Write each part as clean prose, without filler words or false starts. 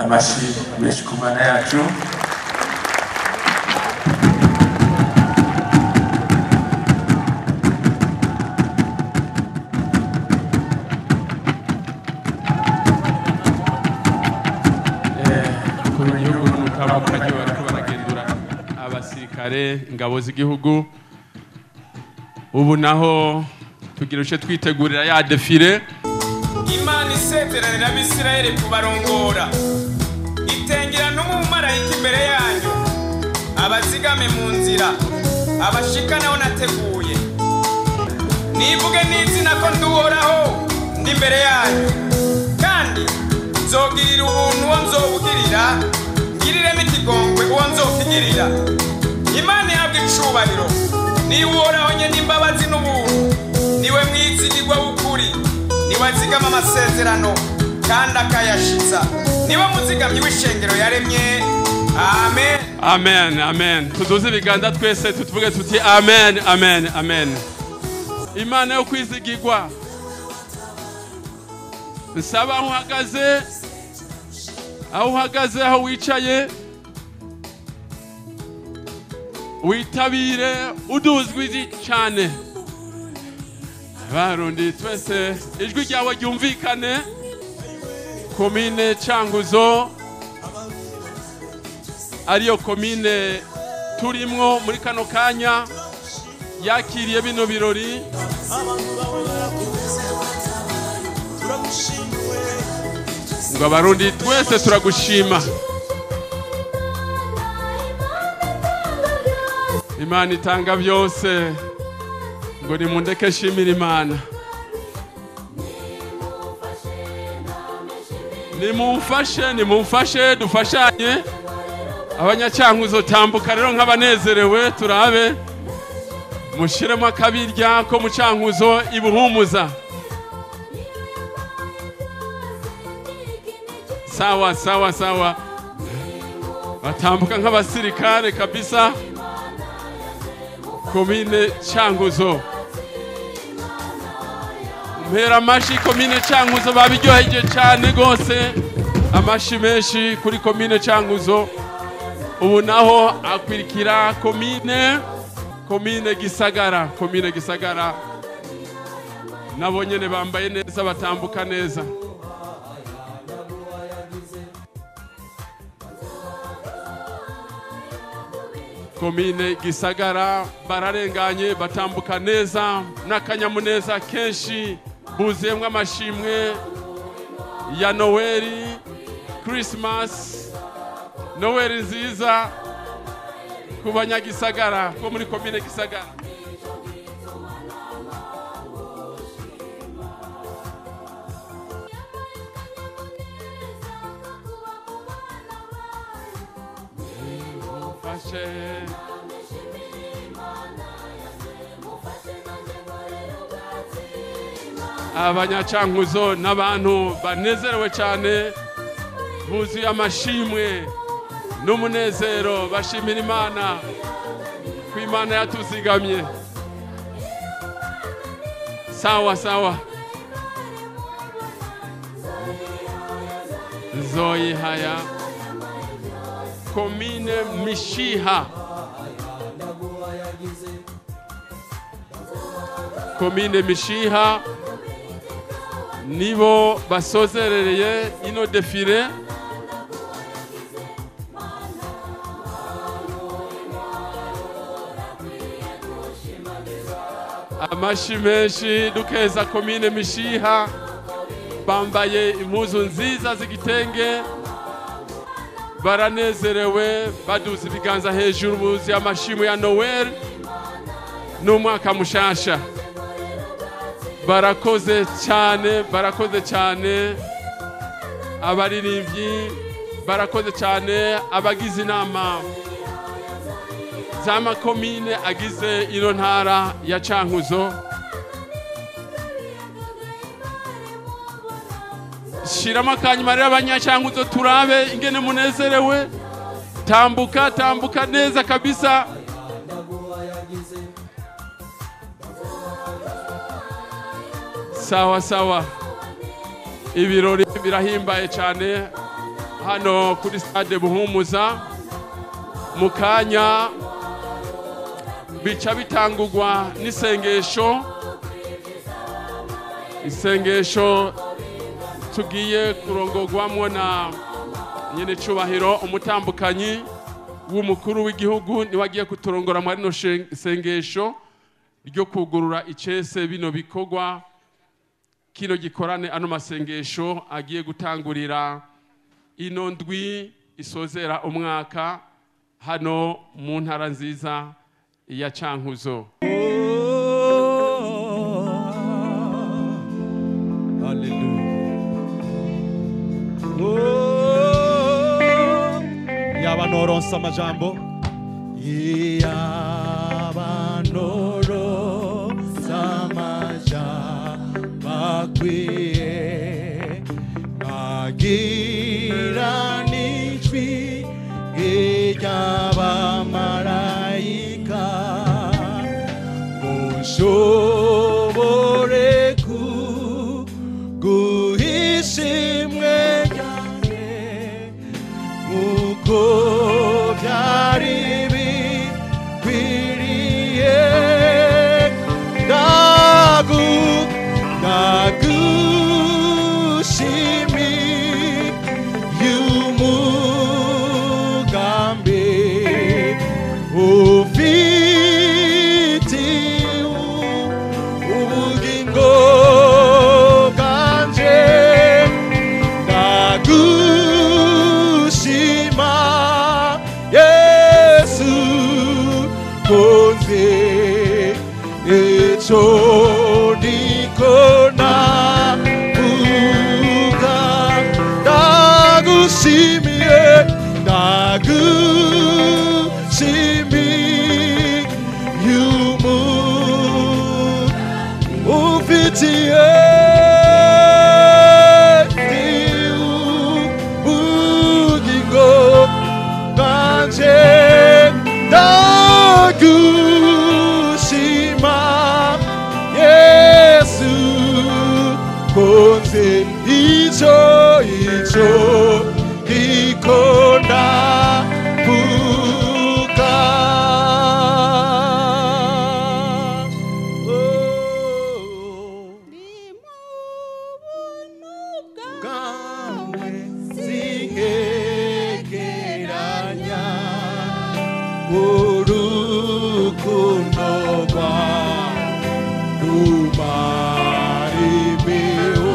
Amashi menshi ku Mana yacu. Abasirikare ingabo z'igihugu ubu naho tugira uce twitegurira ya defile. Imana isezeranira abisirayeli kubarongora itengera n'umumarayika imbere yanyu abazigame mu nzira abashikanaho nateguye nivuge n'izina ko nduhoraho ndi imbere yanyu kandi nzogirira ubuntu uwo nzobugirira ngirire n'ikigongwe uwo nzokigirira. Imana ihabwa icubahiro niwe uhoraho nyene imbabazi n'ubuntu niwe mwizigirwa w'ukuri niwe azigama amasezerano kandi akayashitsa niwe muzigamyi w'ishengero yaremye. Amen amen amen. Tuduze ibiganza twese tutuvuge tuti amen amen amen. Imana yo kwizigirwa nsaba aho uhagaze aho wicaye witabire uduzwi cyane. Barundi twese ijwi ryawe ryumvikane. Komine Cankuzo ariyo komine turimwo muri kano kanya yakiriye bino birori. Ngo abarundi twese turagushima. Imana itanga byose ngo nimundeke shimira Imana. Nimumfashe dufashanye. Abanyacankuzo tambuka rero nk'abanezerewe turabe mushiremo akabirya ko mu Cankuzo ibuhumuza. Sawa sawa sawa. Batambuka nk'abasirikare kabisa. Komine Cankuzo. Mpera amashi komine Cankuzo babiryoheje cyane gose. Amashi menshi kuri komine Cankuzo. Ubu naho akwirikira komine Gisagara. Nabo nyene bambaye neza batambuka neza. Komine Gisagara bararenganye batambuka neza n'akanyamuneza kenshi buzuyemwe amashimwe ya Noeli, Christmas, Noeli nziza ku banyagisagara ko muri komine Gisagara. Abanyacankuzo n'abantu banezerewe cyane buzuye amashimwe n'umunezero bashimira Imana ku Imana yatuzigamye. Sawa sawa. Zoyihaya komine Mishiha. Komine Mishiha nibo basozerereye ino defile. Amashi menshi dukeza komine Mishiha bambaye impuzu nziza z'igitenge baranezerewe baduza ibiganza hejuru buzi amashimwe ya Noel n'umwaka mushasha. Barakoze cyane abaririmbyi, barakoze cyane abagize inama z'amakomine agize ino ntara ya Cankuzo. Shirama akanyuma rero abanyacankuzo turabe ingene munezerewe tambuka tambuka neza kabisa. Sawa sawa, ibirori birahimbaye cyane hano kuri stade Buhumuza. Mukanya bica bitangurwa isengesho tugiye kurongorwamo na nyene cubahiro umutambukanyi w'umukuru w'igihugu ni wagiye kuturongora muri no sengesho ryo kugurura icese bino bikorwa. Kino gikorane ano masengesho agiye gutangurira ino ndwi isozera umwaka hano mu ntara nziza ya Cankuzo. Yabanoronsa amajambo bakwiye agira nijwi ry'abamarayika mushobore guhishimwe ryanjye uko byari bikwiriye Gushimi y'umugambi ufite ubugingo bwanje ndagushima Yesu konze echo nikona Nagushimi yumu ufitiye ubugingo bwanje ndagushima Yesu konze ico Igikorane buka gawe zingegeranya urukundo rwarumaribeo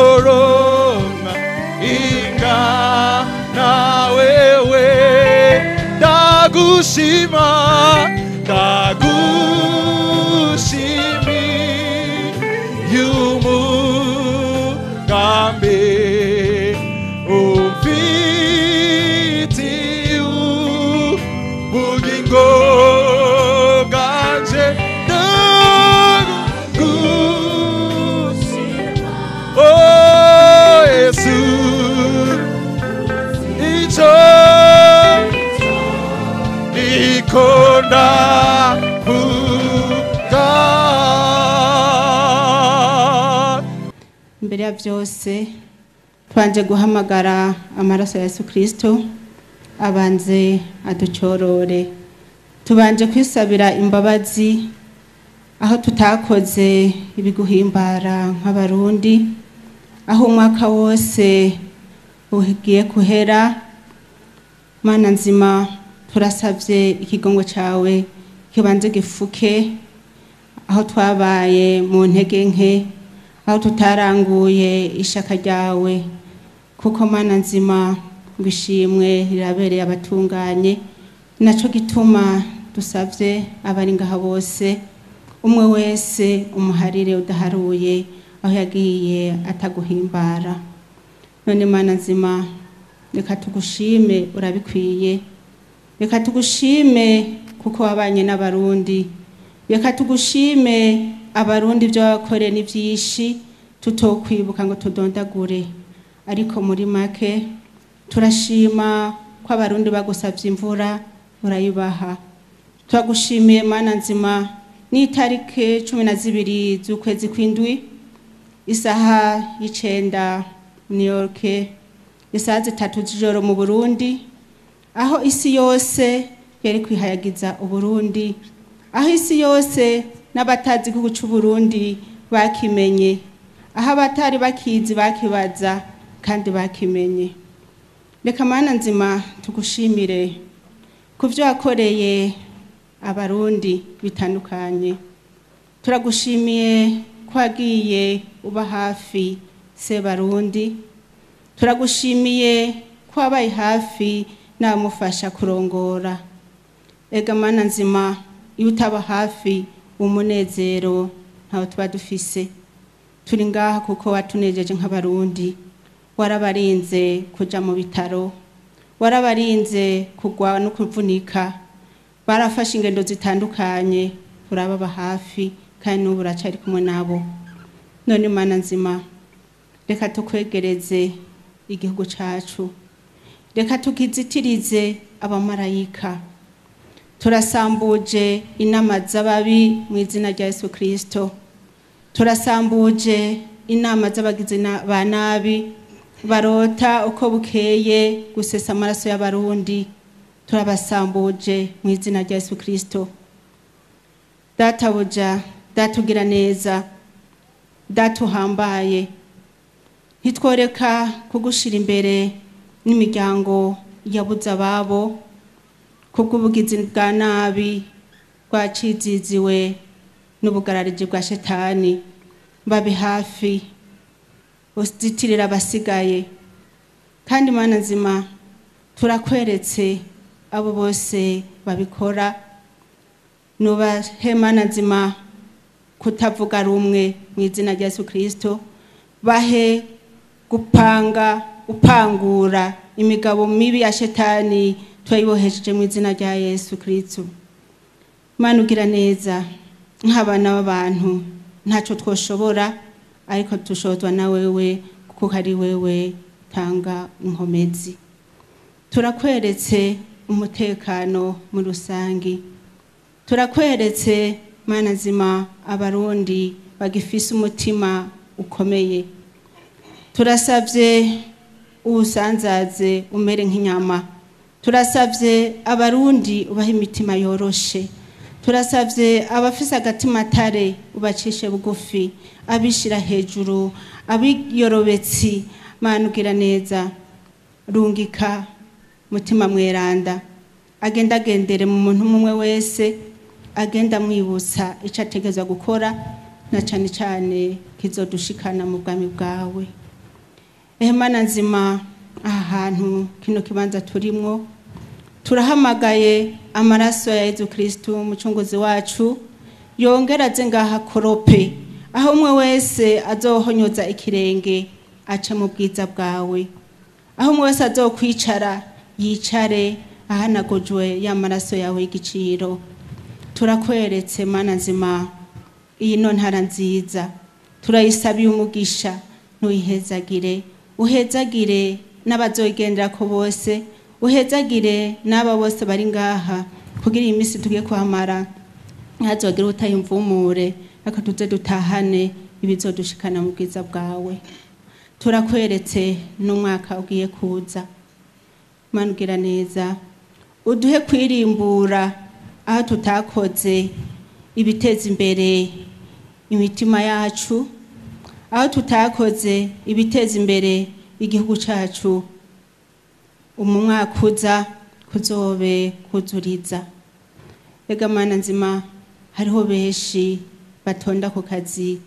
Nakinzoroma inga nawewe ndagushimi y'umugambi ufite ubugingo bwanje Ikona buka. Mbere ya byose twanje guhamagara amaraso ya Yesu Kristo abanze aducorore. Tubanje kwisabira imbabazi aho tutakoze ibiguhimbara nk'abarundi, aho umwaka wose ugiye kuhera. Mana nzima, turasabye ikigongo cawe kibanze gifuke aho twabaye mu ntege nke, aho tutaranguye ishaka ryawe, kuko Mana nzima ngishimwe rirabereye abatunganye. Naco gituma dusabye abari ngaha bose, umwe wese umuharire udaharuye aho yagiye ataguhimbara. None Mana nzima, reka tugushime, urabikwiye. Reka tugushime kuko wabanye n'abarundi. Reka tugushime abarundi ibyo wakoreye ni byinshi tutokwibuka ngo tudondagure, ariko muri make turashima ko abarundi bagusabye imvura urayibaha. Turagushimiye Mana nzima, ni itariki 12 z'ukwezi kw'indwi isaha y'icenda New York, isaha 3 z'ijoro mu Burundi, aho isi yose yari kwihayagiza Uburundi, aho isi yose n'abatazi igihugu cy'u Burundi bakimenye, aho abatari bakizi bakibaza kandi bakimenye. Reka Mana nzima tugushimire ku byo wakoreye abarundi bitandukanye. Turagushimiye ko wagiye uba hafi Sebarundi, turagushimiye ko wabaye hafi n'abamufasha kurongora. Ega Mana nzima, iyo utaba hafi umunezero ntawe tuba dufise. Turi ngaha kuko watunejeje nk'abarundi, warabarinze kuja mu bitaro, warabarinze kugwa no kuvunika, barafashe ingendo zitandukanye, urababa hafi kandi n'ubu uracari kumwe nabo. None Mana nzima, reka tukwegereze igihugu cacu, reka tukizitirize abamarayika. Turasambuje inama z'ababi mu izina rya Yesu Kristo, turasambuje inama z'abagizi ba nabi barota uko bukeye gusesa amaraso y'abarundi, turabasambuje mu izina rya Yesu Kristo. Databuja, datugira neza, datuhambaye, ntitworeka kugushira imbere n'imiryango yabuze ababo kubw'ubugizi bwa nabi bwaciziziwe n'ubugarariji bwa shetani. Babe hafi uzitirira abasigaye, kandi Mana nzima turakweretse abo bose babikora. Nubahe Mana nzima kutavuga rumwe mu izina rya Yesu Kristo, bahe upangura imigabo mibi ya shetani, twayibohesheje mu izina rya Yesu Kristo. Mana ugira neza, nk'abana b'abantu ntacyo twoshobora, ariko tushobozwa na wewe kuko hari wewe tanga inkomezi. Turakweretse umutekano mu rusangi, turakweretse Mana nzima abarundi bagifise umutima ukomeye. Turasavye ubusanzaze umere nk'inyama, turasavye abarundi ubahe imitima yoroshe, turasavye abafise agatima tare ubacishe bugufi, abishira hejuru, abiyorobetsi. Mana ugira neza, rungika mutima mweranda agenda agendere mu muntu umwe wese, agenda mwibutsa ico ategezwa gukora, na cane cane kizodushikana mu bwami bwawe. Mana nzima, aha hantu kino kibanza turimwo, turahamagaye amaraso ya Yesu Kristo umucunguzi wacu yongera aze ngaha korope, aho umwe wese azohonyoza ikirenge aca mu bwiza bwawe, aho umwe wese azokwicara yicare ahanagujwe ya maraso yawe y'igiciro. Turakweretse Mana nzima iyi ntara nziza, turayisabiye umugisha, ntuyihezagire, uhezagire n'abazogendera ko bose, uhezagire n'aba bose bari ngaha, kugira iyi minsi tugiye kwamara ntazogire utayimvumure, ariko tuze dutahane ibizodushikana mu bwiza bwawe. Turakweretse n'umwaka ugiye kuza, Mana ugira neza, uduhe kwirimbura aho tutakoze ibiteza imbere imitima yacu, aho tutakoze ibiteza imbere igihugu cacu. Umwaka uza kuzobe kuzuriza. Ega Mana nzima, hariho benshi batonda ku kazi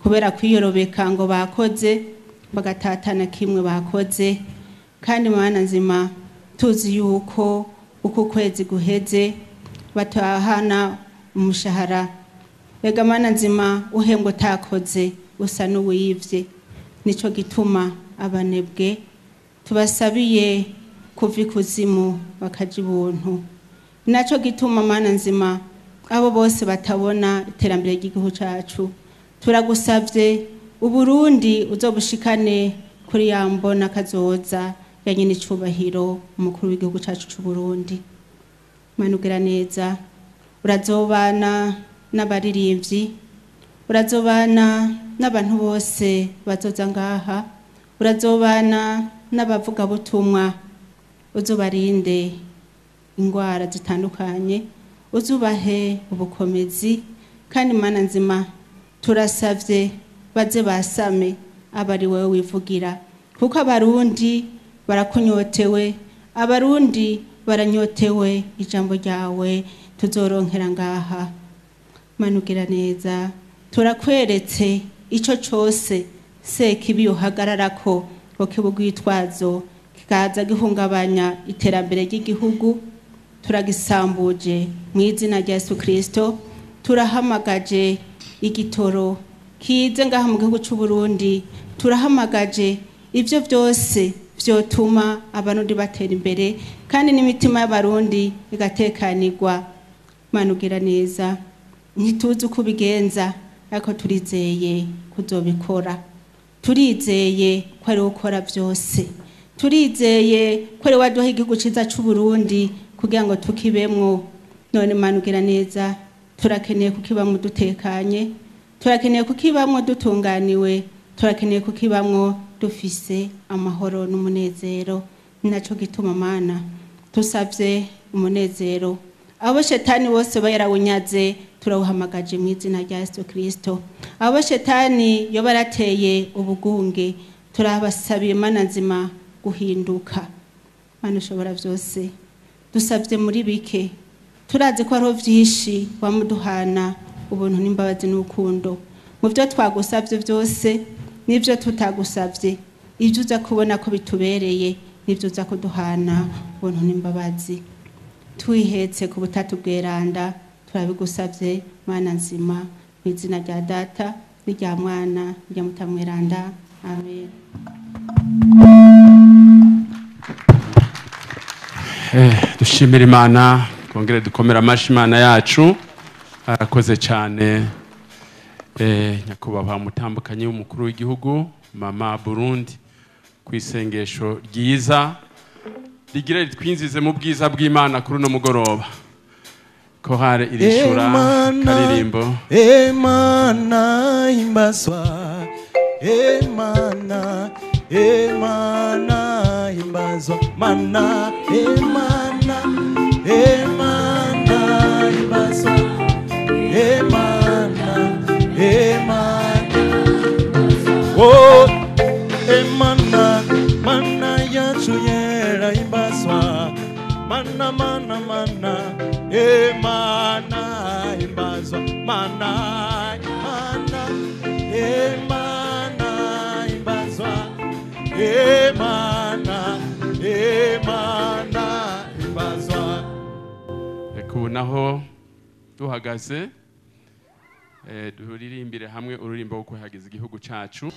kubera kwiyorobeka ngo bakoze bagatatana kimwe bakoze, kandi Mana nzima tuzi yuko uko kwezi guheze batahana umushahara. Ega Mana nzima, uhembwa utakoze usa n'uwivye, nico gituma abanebwe tubasabiye kuva ikuzimu bakaja ibuntu. naco gituma mana nzima abo bose batabona iterambere ry'igihugu cacu turagusavye uburundi uzobushikane kuri yambona kazoza ya nyine icubahiro umukuru w'igihugu cacu c'u Burundi. Mana ugira neza, urazobana n'abaririmbyi, urazobana n'abantu bose bazoza ngaha, urazobana n'abavuga butumwa, uzobarinde ingwara zitandukanye, uzubahe ubukomezi. Kandi mana nzima turasavye baze basame abari wewe wivugira, kuko abarundi barakunyotewe, abarundi baranyotewe ijambo ryawe tuzoronkera ngaha. Mana ugira neza, turakweretse ico cose sekibi uhagararako ngo kibugwitwazo kikaza gihungabanya iterambere ry'igihugu, turagisambuje mu izina rya Yesu Kristo. Turahamagaje igitoro kize ngaha mu gihugu c'u Burundi, turahamagaje ivyo byose vyotuma abarundi batera imbere kandi n'imitima y'abarundi igatekanirwa. Mana ugira neza, ntituzi uko bigenza ariko turizeye kuzobikora, turizeye ko ari ukora byose, turizeye ko ari waduha igihugu ciza c'u Burundi kugira ngo tukibemwo. None Mana ugira neza, turakeneye kukibamwo dutekanye, turakeneye kukibamwo dutunganiwe, turakeneye kukibamwo dufise amahoro n'umunezero. Naco gituma Mana tusavye umunezero, abo shetani bose bayarawunyaze turawuhamagaje mu izina rya Yesu Kristo. Abo shetani yo barateye ubugunge turabasabiye Mana nzima guhinduka. Mana ushobora byose, dusavye muri bike, turazi ko ariho vyinshi wamuduhana ubuntu n'imbabazi n'urukundo. Mu byo twagusavye byose n'ibyo tutagusavye, ibyo uza kubona ko bitubereye n'ibyo uza kuduhana ubuntu n'imbabazi. Twihetse ku butatu bweranda turabigusavye Mana nzima mu izina rya Data n'irya Mwana n'irya Mutamweranda. Amen. Dushimira Imana, kongere dukomera amashi Imana yacu. Arakoze cyane nyakubahwa mutambukanye w'umukuru w'igihugu mama Burundi kwisengesho ryiza rigira ritwinzize mu bwiza bw'Imana kuri no mugoroba. Ko hare irishura karirimbo Emana imbaswa, Emana imbazwa, Mana Emana imbazwa, oh Emana, Mana yacu yera imbazwa, Mana Emana imbazwa, Mana Emana imbazwa, Emana imbazwa. Naho duhagaze duhuririmbire hamwe ururimbo wo kuhagiza igihugu cacu.